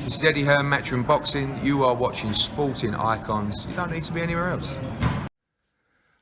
This is Eddie Hearn, Matchroom Boxing. You are watching Sporting Icons. You don't need to be anywhere else.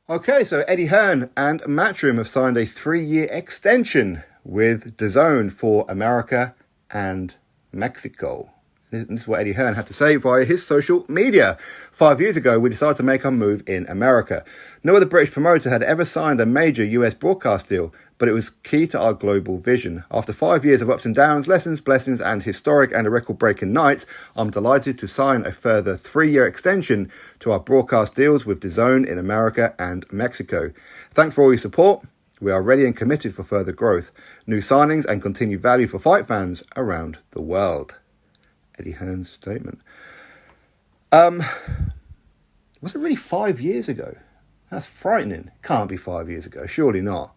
Okay, so Eddie Hearn and Matchroom have signed a 3-year extension with DAZN for America and Mexico. This is what Eddie Hearn had to say via his social media. 5 years ago, we decided to make our move in America. No other British promoter had ever signed a major US broadcast deal, but it was key to our global vision. After 5 years of ups and downs, lessons, blessings, and historic and record-breaking nights, I'm delighted to sign a further 3-year extension to our broadcast deals with DAZN in America and Mexico. Thanks for all your support. We are ready and committed for further growth, new signings, and continued value for fight fans around the world. Eddie Hearn's statement. Was it really 5 years ago? That's frightening. Can't be 5 years ago. Surely not.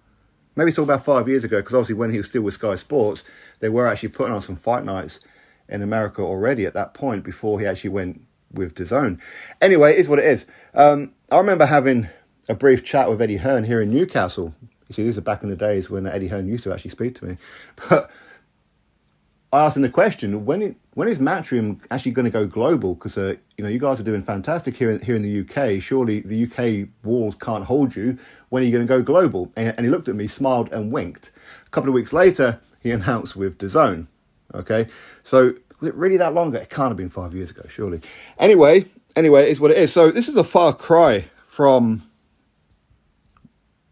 Maybe it's all about 5 years ago, because obviously when he was still with Sky Sports, they were actually putting on some fight nights in America already at that point before he actually went with DAZN. Anyway, it is what it is. I remember having a brief chat with Eddie Hearn here in Newcastle. You see, these are back in the days when Eddie Hearn used to actually speak to me. But I asked him the question, when is Matchroom actually going to go global? Because you guys are doing fantastic here in the UK. Surely the UK walls can't hold you. When are you going to go global? And he looked at me, smiled and winked. A couple of weeks later, he announced with DAZN. Okay, so was it really that long ago? It can't have been 5 years ago, surely. Anyway, it's what it is. So this is a far cry from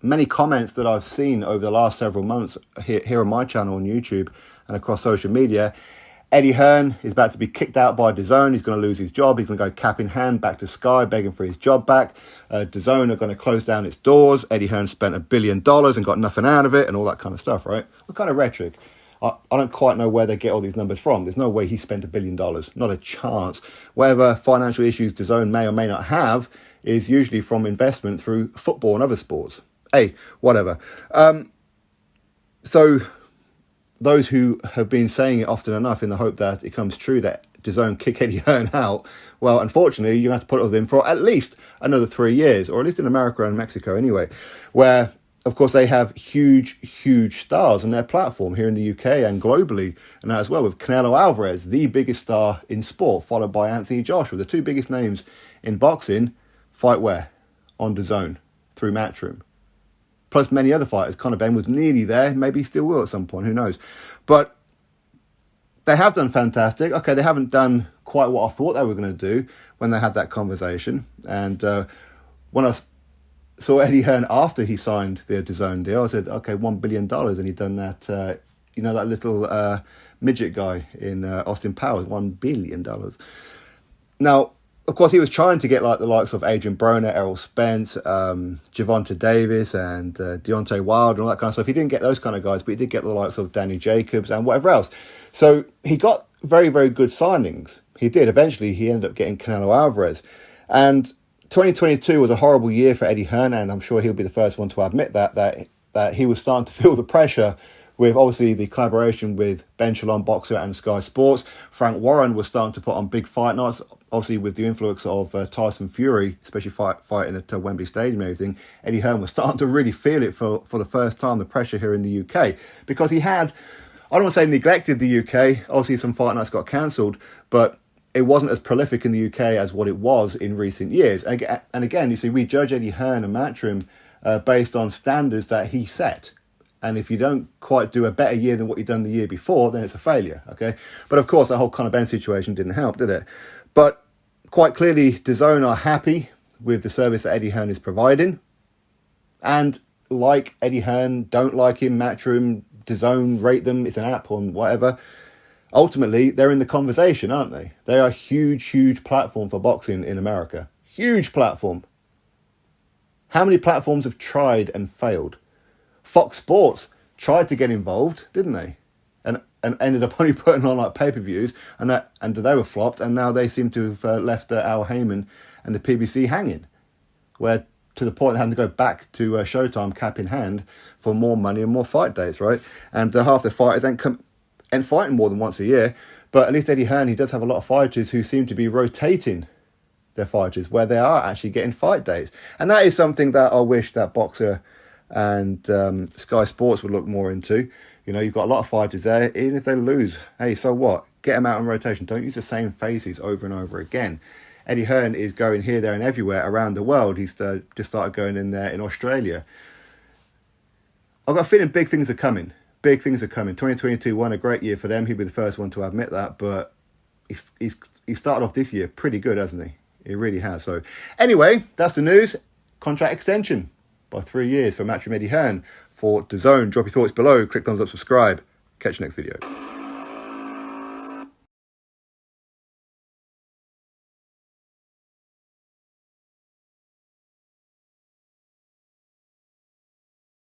many comments that I've seen over the last several months here on my channel on YouTube and across social media. Eddie Hearn is about to be kicked out by DAZN. He's going to lose his job. He's going to go cap in hand back to Sky, begging for his job back. DAZN are going to close down its doors. Eddie Hearn spent $1 billion and got nothing out of it and all that kind of stuff, right? What kind of rhetoric? I don't quite know where they get all these numbers from. There's no way he spent $1 billion. Not a chance. Whatever financial issues DAZN may or may not have is usually from investment through football and other sports. Hey, whatever. So those who have been saying it often enough in the hope that it comes true that DAZN kick Eddie Hearn out, well, unfortunately, you're going to have to put it with him for at least another 3 years, or at least in America and Mexico anyway, where, of course, they have huge stars on their platform here in the UK and globally, and that as well, with Canelo Alvarez, the biggest star in sport, followed by Anthony Joshua, the two biggest names in boxing, fight where? On DAZN, through Matchroom. Plus many other fighters. Conor Benn was nearly there. Maybe he still will at some point. Who knows? But they have done fantastic. Okay, they haven't done quite what I thought they were going to do when they had that conversation. And when I saw Eddie Hearn after he signed the DAZN deal, I said, okay, $1 billion. And he'd done that, that little midget guy in Austin Powers, $1 billion. Now, of course, he was trying to get like the likes of Adrian Broner, Errol Spence, Gervonta Davis, and Deontay Wilder and all that kind of stuff. He didn't get those kind of guys, but he did get the likes of Danny Jacobs and whatever else. So he got very good signings. He did. Eventually, he ended up getting Canelo Alvarez. And 2022 was a horrible year for Eddie Hearn, and I'm sure he'll be the first one to admit that he was starting to feel the pressure with obviously the collaboration with Ben Shalom Boxer and Sky Sports. Frank Warren was starting to put on big fight nights, obviously with the influence of Tyson Fury, especially fighting at Wembley Stadium and everything. Eddie Hearn was starting to really feel it for the first time, the pressure here in the UK. Because he had, I don't want to say neglected the UK, obviously some fight nights got cancelled, but it wasn't as prolific in the UK as what it was in recent years. And again, you see, we judge Eddie Hearn and Matchroom based on standards that he set. And if you don't quite do a better year than what you've done the year before, then it's a failure, okay? But of course, that whole Conor Benn situation didn't help, did it? But quite clearly, DAZN are happy with the service that Eddie Hearn is providing. And like Eddie Hearn, don't like him, Matchroom, DAZN, rate them, it's an app or whatever. Ultimately, they're in the conversation, aren't they? They are a huge platform for boxing in America. Huge platform. How many platforms have tried and failed? Fox Sports tried to get involved, didn't they? And ended up only putting on like pay-per-views, and they were flopped, and now they seem to have left Al Heyman and the PBC hanging, where to the point they had to go back to Showtime cap in hand for more money and more fight dates, right? And half the fighters ain't fighting more than once a year, but at least Eddie Hearn, he does have a lot of fighters who seem to be rotating their fighters, where they are actually getting fight days. And that is something that I wish that Boxer and Sky Sports would look more into. You know, you've got a lot of fighters there. Even if they lose, hey, so what? Get him out on rotation. Don't use the same faces over and over again. Eddie Hearn is going here, there and everywhere around the world. He's just started going in there in Australia. I've got a feeling big things are coming. Big things are coming. 2022 wasn't a great year for them. He'll be the first one to admit that. But he started off this year pretty good, hasn't he? He really has. So anyway, that's the news. Contract extension by 3 years for Matchroom Eddie Hearn for DAZN. Drop your thoughts below. Click thumbs up, subscribe. Catch you next video.